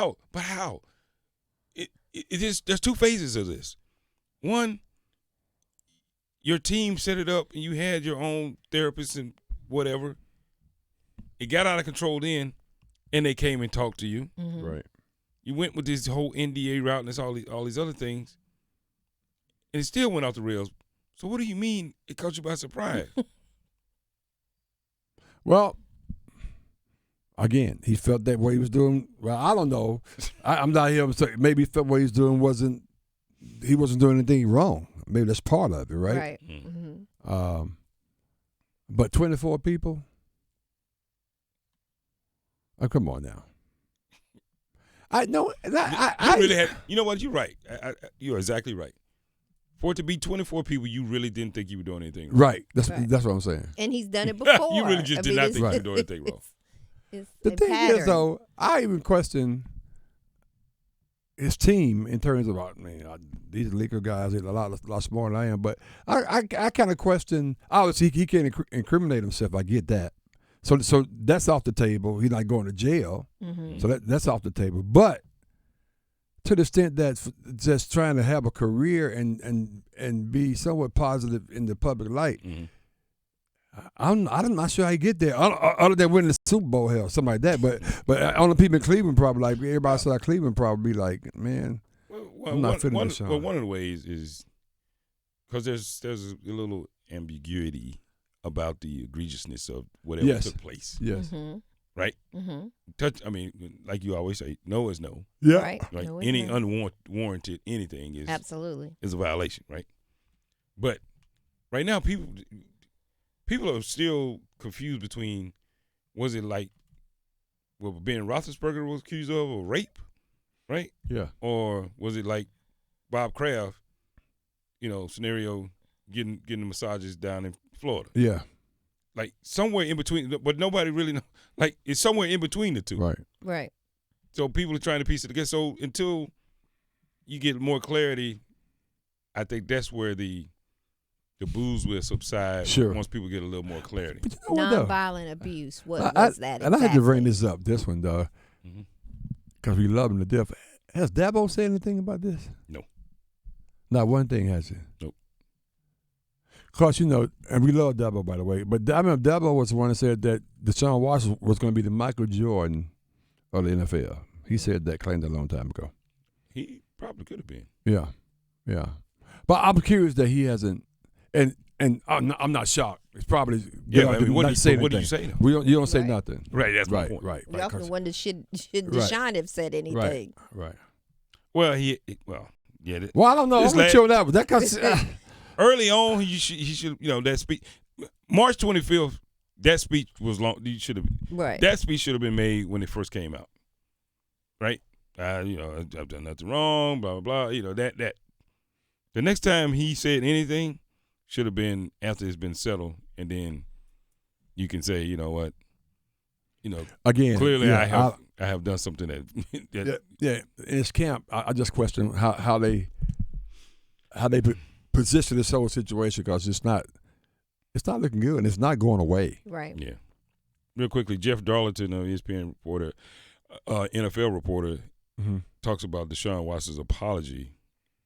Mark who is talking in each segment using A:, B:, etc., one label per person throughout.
A: how? But how? It is. There's two phases of this. One, your team set it up, and you had your own therapist and whatever. It got out of control then, and they came and talked to you.
B: Mm-hmm.
C: Right.
A: You went with this whole NDA route and all these other things, and it still went off the rails. So what do you mean it caught you by surprise?
C: Well, again, he felt that what he was doing. Well, I don't know. I'm not here to say maybe he felt what he was doing he wasn't doing anything wrong. Maybe that's part of it, right?
B: Right. Mm-hmm.
C: But 24 people. Oh, come on now. I know. I
A: really had. You know what? You're right. You're exactly right. For it to be 24 people, you really didn't think you were doing anything wrong.
C: Right. That's what I'm saying.
B: And he's done it before.
A: You really just did not think you were
C: Right.
A: doing anything wrong.
B: It's
C: The
B: a
C: thing
B: pattern.
C: is, though, I even question his team in terms of, these Laker guys, they're a lot smarter than I am. But I kind of question. Obviously, he can't incriminate himself. I get that. So that's off the table. He's not going to jail.
B: Mm-hmm.
C: So that's off the table. But to the extent that just trying to have a career and be somewhat positive in the public light,
A: Mm-hmm.
C: I'm not sure how you get there. Other than winning the Super Bowl, hell, something like that. But only people in Cleveland probably like everybody outside Cleveland probably be like, man, I'm not fitting this shot.
A: Well, one of the ways is because there's a little ambiguity about the egregiousness of whatever took place.
C: Yes.
B: Mm-hmm.
A: Right?
B: Mm-hmm.
A: I mean, like you always say, no is no.
C: Yeah.
B: Right.
A: Right?
B: No,
A: Any
B: it's not.
A: unwarranted anything is
B: Absolutely.
A: is a violation, right? But right now, people are still confused between was it like what Ben Roethlisberger was accused of rape, right?
C: Yeah.
A: Or was it like Bob Kraft, scenario getting the massages down in Florida?
C: Yeah.
A: Like somewhere in between, but nobody really know. Like it's somewhere in between the two.
C: Right.
B: Right.
A: So people are trying to piece it together. So until you get more clarity, I think that's where the booze will subside.
C: Sure.
A: Once people get a little more clarity.
C: But you know what, though?
B: Nonviolent abuse. What was that?
C: And I had to bring
B: exactly?
C: this up, this one,
A: Mm-hmm.
C: because we love him to death. Has Dabo said anything about this?
A: No.
C: Not one thing, has he?
A: Nope.
C: Because, and we love Dabo, by the way, but I remember Dabo was the one that said that Deshaun Watson was going to be the Michael Jordan of the NFL. He said that, claimed that a long time ago.
A: He probably could have been.
C: Yeah, yeah. But I'm curious that he hasn't, and I'm not shocked. It's probably
A: Yeah,
C: good
A: what
C: not
A: do
C: say
A: you
C: anything.
A: say? Though?
C: You don't say
B: Right.
C: nothing.
A: Right, that's my
C: Right,
A: point.
C: right.
B: We often wonder should Deshaun have said anything?
C: Right.
A: Well, yeah.
C: Well, I don't know. I'm
A: This
C: gonna
A: lad-
C: chill that, but that cause,
A: Early on, he should that speech, March 25th. That speech was long. You should have.
B: Right.
A: That speech should have been made when it first came out. Right. I've done nothing wrong. Blah blah blah. That. The next time he said anything should have been after it's been settled, and then you can say, you know what,
C: again,
A: clearly
C: yeah,
A: I have done something that
C: yeah. In his camp, I just question how they position this whole situation, because it's not looking good and it's not going away.
B: Right.
A: Yeah. Real quickly, Jeff Darlington, ESPN reporter, NFL reporter, talks about Deshaun Watson's apology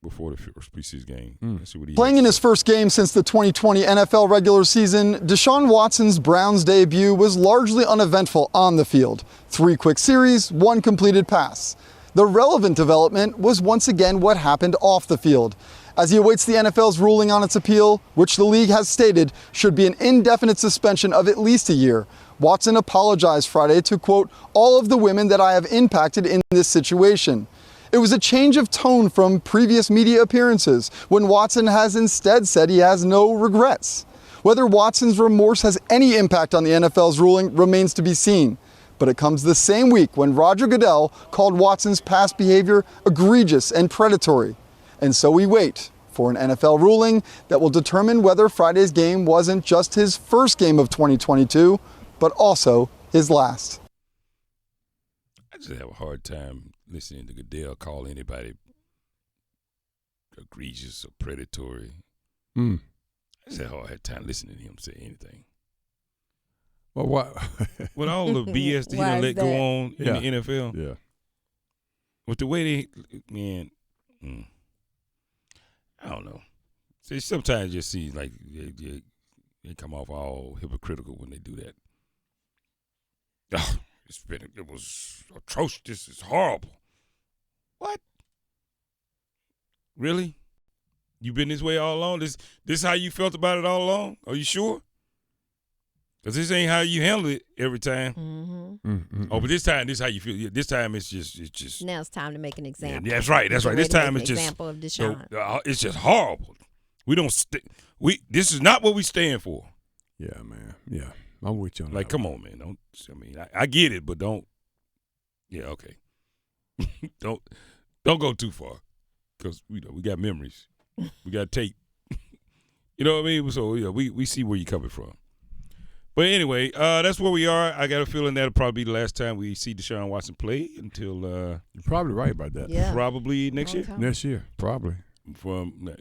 A: before the first preseason game. Let's see what he
D: Playing
A: has
D: in
A: to
D: his
A: say.
D: first game since the 2020 NFL regular season, Deshaun Watson's Browns debut was largely uneventful on the field. 3 quick series, 1 completed pass. The relevant development was once again what happened off the field. As he awaits the NFL's ruling on its appeal, which the league has stated should be an indefinite suspension of at least a year, Watson apologized Friday to, quote, all of the women that I have impacted in this situation. It was a change of tone from previous media appearances, when Watson has instead said he has no regrets. Whether Watson's remorse has any impact on the NFL's ruling remains to be seen. But it comes the same week when Roger Goodell called Watson's past behavior egregious and predatory. And so we wait for an NFL ruling that will determine whether Friday's game wasn't just his first game of 2022, but also his last.
A: I just have a hard time listening to Goodell call anybody egregious or predatory. I just have a hard time listening to him say anything.
C: Well, what?
A: With all the BS that he
B: Why
A: done
B: is
A: let go
B: that?
A: on in the NFL,
C: Yeah.
A: with the way they, man, I don't know. See, sometimes it just seems like they come off all hypocritical when they do that. Oh, it was atrocious. This is horrible. What? Really? You been this way all along? This how you felt about it all along? Are you sure? Because this ain't how you handle it every time. Oh, but this time, this is how you feel. This time, it's just.
B: Now it's time to make an example.
A: Yeah, that's right. That's right. This time, it's just.
B: Example of Deshaun.
A: It's just horrible. We don't. This is not what we stand for.
C: Yeah, man. Yeah, I'm with you on that.
A: Like, come on, man. Don't. I mean, I get it, but don't. Yeah, okay. don't go too far, because we got memories. We got tape. You know what I mean? So yeah, we see where you're coming from. But anyway, that's where we are. I got a feeling that'll probably be the last time we see Deshaun Watson play until
C: you're probably right about that.
B: Yeah.
A: Probably next year.
C: Next year, probably.
A: From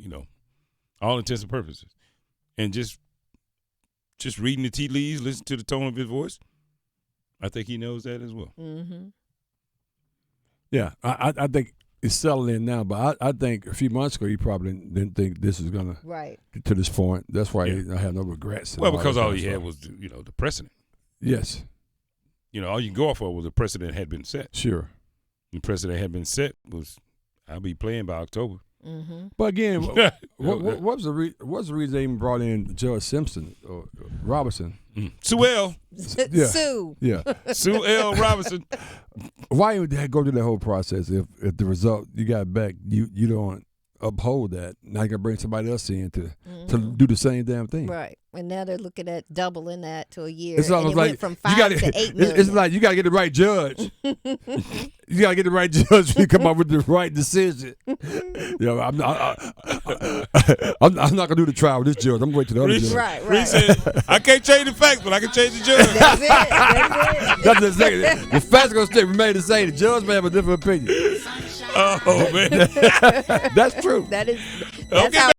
A: all intents and purposes, and just reading the tea leaves, listen to the tone of his voice. I think he knows that as well.
B: Mm-hmm.
C: Yeah, I think it's settling in now, but I think a few months ago he probably didn't think this is gonna get to this point. That's why I have no regrets.
A: Well, because all he had was the precedent.
C: Yes.
A: All you can go off of was the precedent had been set.
C: Sure.
A: The precedent had been set was I'll be playing by October.
B: Mm-hmm.
C: But again, what was the reason they even brought in Judge Simpson or Robinson?
A: Sue L.
C: Yeah.
B: Sue.
C: Yeah.
A: Sue L. Robinson.
C: Why would they go through that whole process if the result you got back you don't uphold that? Now you got to bring somebody else in to do the same damn thing.
B: Right. And now they're looking at doubling that to a year.
C: It's almost
B: and it
C: like
B: went from 5 to 8 million.
C: It's like you got to get the right judge. You got to get the right judge to come up with the right decision. I'm not gonna do the trial with this judge. I'm going to the other judge.
B: Right.
A: Reese said, I can't change the facts, but I can change the judge.
B: That's it.
C: That's the second. The facts are gonna stay remain the same. The judge may have a different opinion.
A: Oh man,
C: That's true.
B: That's
A: okay.
B: how